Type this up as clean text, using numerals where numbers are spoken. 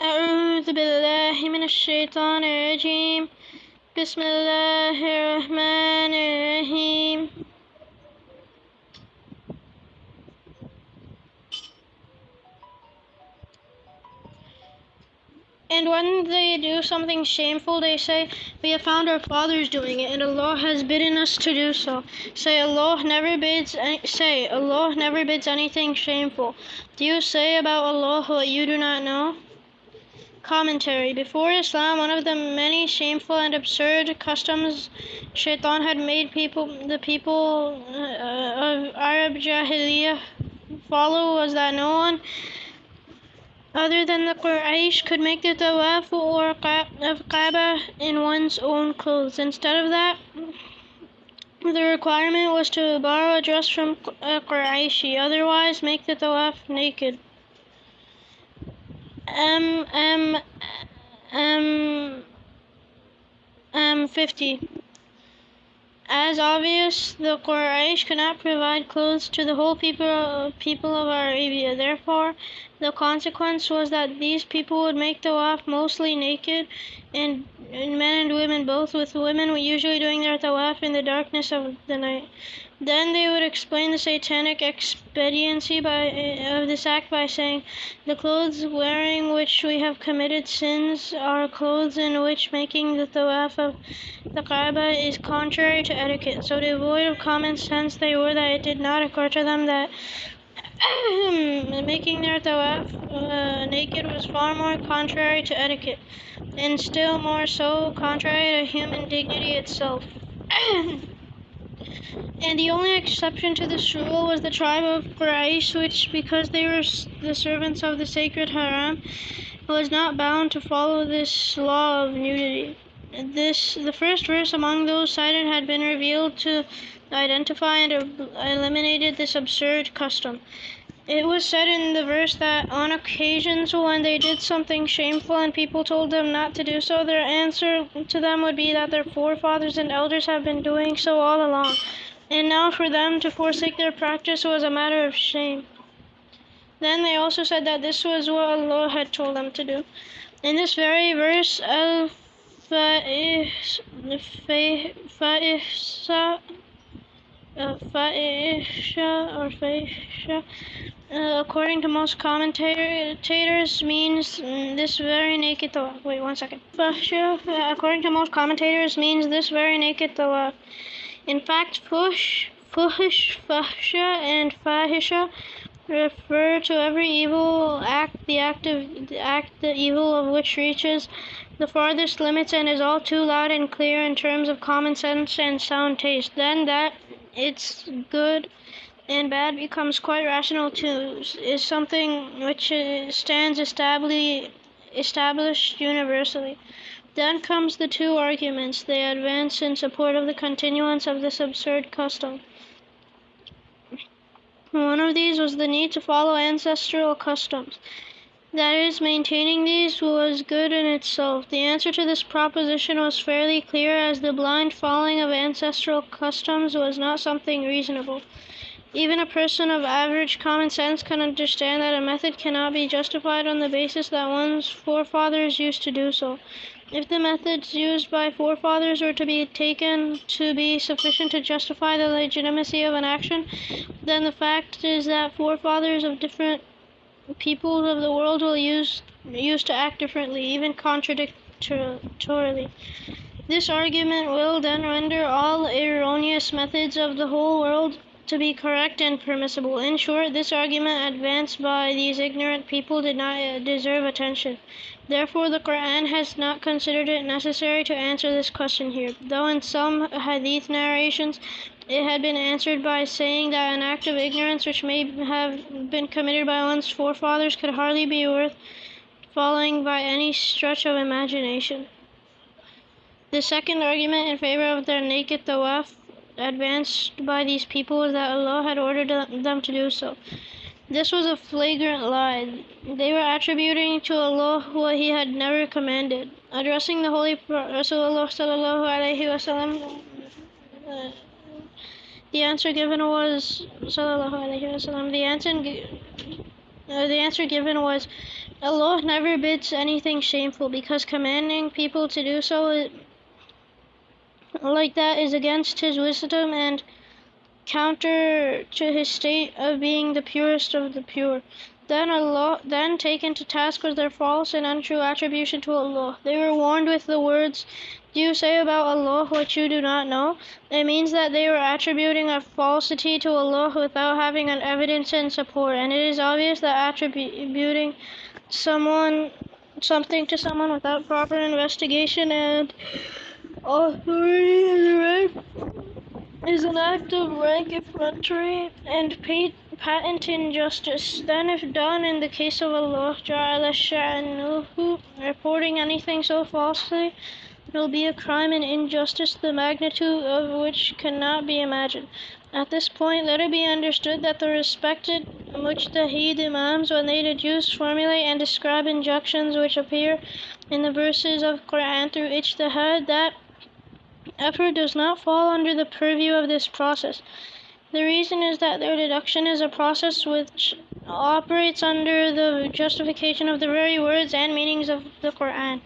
أعوذ بالله من الشيطان الرجيم بسم الله الرحمن الرحيم. And when they do something shameful, they say, "We have found our fathers doing it, and Allah has bidden us to do so." Allah never bids anything shameful. Do you say about Allah what you do not know? Commentary. Before Islam, one of the many shameful and absurd customs Shaitan had made the people of Arab Jahiliyyah follow was that no one other than the Quraysh could make the tawaf of Kaaba in one's own clothes. Instead of that, the requirement was to borrow a dress from a Qurayshi, otherwise make the tawaf naked. 50. As obvious, the Quraysh could not provide clothes to the whole people of Arabia. Therefore, the consequence was that these people would make the tawaf mostly naked, and men and women both, with women usually doing their tawaf in the darkness of the night. Then they would explain the satanic expediency of this act by saying, "The clothes wearing which we have committed sins are clothes in which making the tawaf of the Kaaba is contrary to etiquette." So devoid of common sense they were that it did not occur to them that making their tawaf naked was far more contrary to etiquette, and still more so contrary to human dignity itself. And the only exception to this rule was the tribe of Quraysh, which, because they were the servants of the sacred haram, was not bound to follow this law of nudity. The first verse among those cited had been revealed to identify and eliminated this absurd custom. It was said in the verse that on occasions when they did something shameful and people told them not to do so, their answer to them would be that their forefathers and elders have been doing so all along, and now for them to forsake their practice was a matter of shame. Then they also said that this was what Allah had told them to do. In this very verse, according to most commentators, means this very naked tawaf. Wait, 1 second. According to most commentators, means this very naked tawaf. In fact, fahsha, and fahisha refer to every evil act, the evil of which reaches the farthest limits and is all too loud and clear in terms of common sense and sound taste. Then that it's good and bad becomes quite rational too, is something which stands established universally. Then comes the two arguments they advance in support of the continuance of this absurd custom. One of these was the need to follow ancestral customs. That is, maintaining these was good in itself. The answer to this proposition was fairly clear, as the blind following of ancestral customs was not something reasonable. Even a person of average common sense can understand that a method cannot be justified on the basis that one's forefathers used to do so. If the methods used by forefathers were to be taken to be sufficient to justify the legitimacy of an action, then the fact is that forefathers of different peoples of the world will used to act differently, even contradictorily. This argument will then render all erroneous methods of the whole world to be correct and permissible. In short, this argument advanced by these ignorant people did not deserve attention. Therefore, the Quran has not considered it necessary to answer this question here, though in some hadith narrations it had been answered by saying that an act of ignorance which may have been committed by one's forefathers could hardly be worth following by any stretch of imagination. The second argument in favor of the naked tawaf advanced by these people was that Allah had ordered them to do so. This was a flagrant lie. They were attributing to Allah what He had never commanded. Addressing the Holy Rasulullah sallallahu alaihi wasallam, the answer given was sallallahu alaihi wasallam. The answer given was, Allah never bids anything shameful, because commanding people to do so like that is against His wisdom and counter to His state of being the purest of the pure. Then taken to task with their false and untrue attribution to Allah. They were warned with the words, "Do you say about Allah what you do not know?" It means that they were attributing a falsity to Allah without having an evidence and support, and it is obvious that attributing something to someone without proper investigation and authority is an act of rank effrontery and patent injustice. Then, if done in the case of Allah Ja'ala Sha'nuhu, reporting anything so falsely will be a crime and injustice the magnitude of which cannot be imagined. At this point, let it be understood that the respected Mujtahid Imams, when they deduce, formulate, and describe injunctions which appear in the verses of Quran through ijtihad, that effort does not fall under the purview of this process. The reason is that their deduction is a process which operates under the justification of the very words and meanings of the Quran.